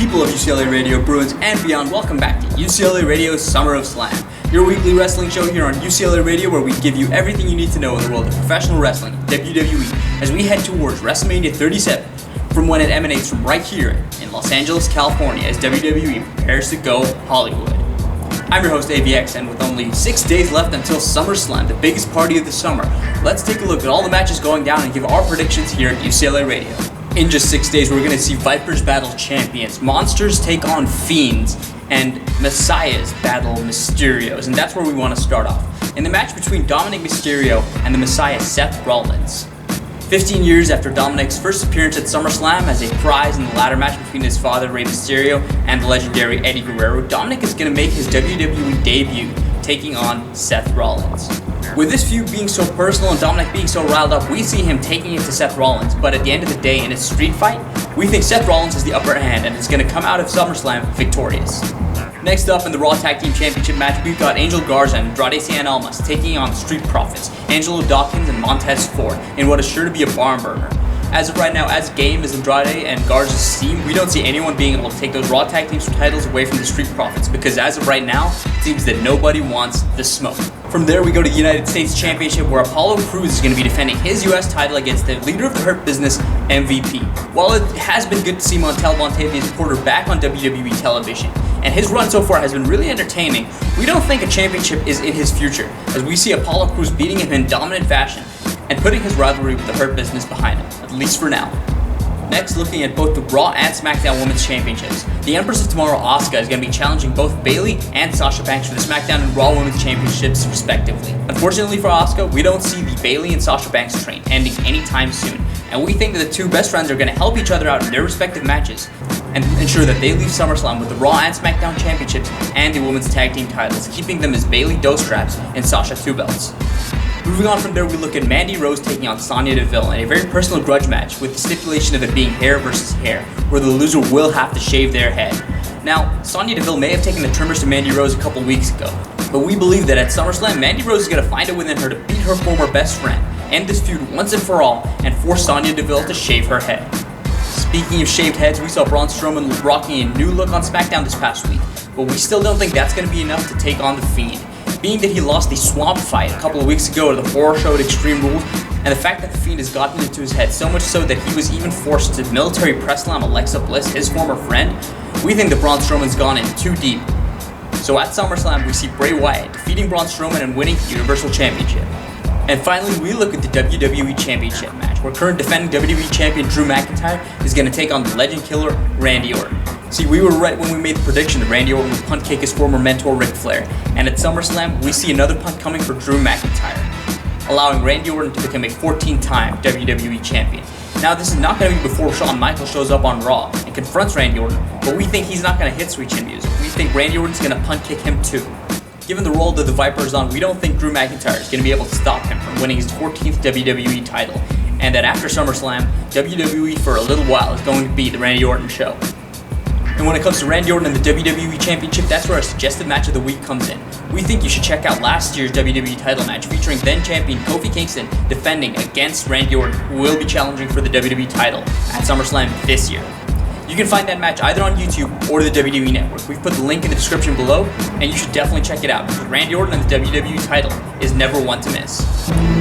People of UCLA Radio, Bruins, and beyond, welcome back to UCLA Radio's Summer of Slam, your weekly wrestling show here on UCLA Radio, where we give you everything you need to know in the world of professional wrestling, WWE, as we head towards Wrestlemania 37, from when it emanates from right here in Los Angeles, California, as WWE prepares to go Hollywood. I'm your host, AVX, and with only 6 days left until Summerslam, the biggest party of the summer, let's take a look at all the matches going down and give our predictions here at UCLA Radio. In just 6 days, we're going to see Vipers battle champions, Monsters take on Fiends, and Messiahs battle Mysterios, and that's where we want to start off. In the match between Dominic Mysterio and the Messiah Seth Rollins. 15 years after Dominic's first appearance at SummerSlam as a prize in the ladder match between his father Rey Mysterio and the legendary Eddie Guerrero, Dominic is going to make his WWE debut, taking on Seth Rollins. With this feud being so personal and Dominic being so riled up, we see him taking it to Seth Rollins, but at the end of the day, in a street fight, we think Seth Rollins has the upper hand and is going to come out of SummerSlam victorious. Next up in the Raw Tag Team Championship match, we've got Angel Garza and Andrade Cien Almas taking on the Street Profits, Angelo Dawkins and Montez Ford, in what is sure to be a barn burner. As of right now, as game as Andrade and Garza seem, we don't see anyone being able to take those Raw Tag Team titles away from the Street Profits, because as of right now, it seems that nobody wants the smoke. From there, we go to the United States Championship, where Apollo Crews is going to be defending his U.S. title against the leader of the Hurt Business, MVP. While it has been good to see Montel Montavious Porter back on WWE television, and his run so far has been really entertaining, we don't think a championship is in his future, as we see Apollo Crews beating him in dominant fashion and putting his rivalry with the Hurt Business behind him, at least for now. Next, looking at both the Raw and SmackDown Women's Championships, the Empress of Tomorrow, Asuka, is going to be challenging both Bayley and Sasha Banks for the SmackDown and Raw Women's Championships, respectively. Unfortunately for Asuka, we don't see the Bayley and Sasha Banks train ending anytime soon, and we think that the two best friends are going to help each other out in their respective matches and ensure that they leave SummerSlam with the Raw and SmackDown Championships and the Women's Tag Team titles, keeping them as Bayley Doe Straps and Sasha 2 belts. Moving on from there, we look at Mandy Rose taking on Sonya Deville in a very personal grudge match with the stipulation of it being hair versus hair, where the loser will have to shave their head. Now, Sonya Deville may have taken the trimmers to Mandy Rose a couple weeks ago, but we believe that at SummerSlam, Mandy Rose is going to find it within her to beat her former best friend, end this feud once and for all, and force Sonya Deville to shave her head. Speaking of shaved heads, we saw Braun Strowman rocking a new look on SmackDown this past week, but we still don't think that's going to be enough to take on the Fiend. Being that he lost the Swamp Fight a couple of weeks ago to the horror show at Extreme Rules, and the fact that the Fiend has gotten into his head so much so that he was even forced to military press slam Alexa Bliss, his former friend, we think that Braun Strowman's gone in too deep. So at SummerSlam, we see Bray Wyatt defeating Braun Strowman and winning the Universal Championship. And finally, we look at the WWE Championship match, where current defending WWE Champion Drew McIntyre is going to take on the Legend Killer Randy Orton. See, we were right when we made the prediction that Randy Orton would punt kick his former mentor Ric Flair, and at SummerSlam, we see another punt coming for Drew McIntyre, allowing Randy Orton to become a 14-time WWE Champion. Now, this is not going to be before Shawn Michaels shows up on Raw and confronts Randy Orton, but we think he's not going to hit Sweet Chin Music. We think Randy Orton's going to punt kick him too. Given the role that the Viper is on, we don't think Drew McIntyre is going to be able to stop him from winning his 14th WWE title, and that after SummerSlam, WWE for a little while is going to be the Randy Orton show. And when it comes to Randy Orton and the WWE Championship, that's where our suggested match of the week comes in. We think you should check out last year's WWE title match featuring then-champion Kofi Kingston defending against Randy Orton, who will be challenging for the WWE title at SummerSlam this year. You can find that match either on YouTube or the WWE Network. We've put the link in the description below, and you should definitely check it out, because Randy Orton and the WWE title is never one to miss.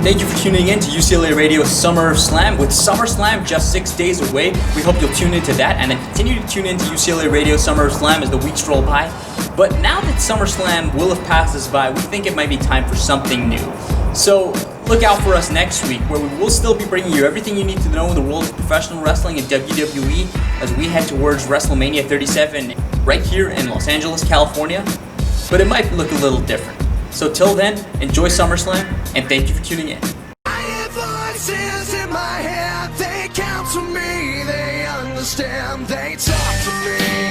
Thank you for tuning in to UCLA Radio's Summer of Slam. With SummerSlam just 6 days away, we hope you'll tune into that, and then continue to tune into UCLA Radio's Summer of Slam as the weeks roll by. But now that SummerSlam will have passed us by, we think it might be time for something new. So look out for us next week, where we will still be bringing you everything you need to know in the world of professional wrestling and WWE as we head towards Wrestlemania 37 right here in Los Angeles, California. But it might look a little different. So till then, enjoy SummerSlam, and thank you for tuning in. I hear voices in my head, they counsel me, they understand, they talk to me.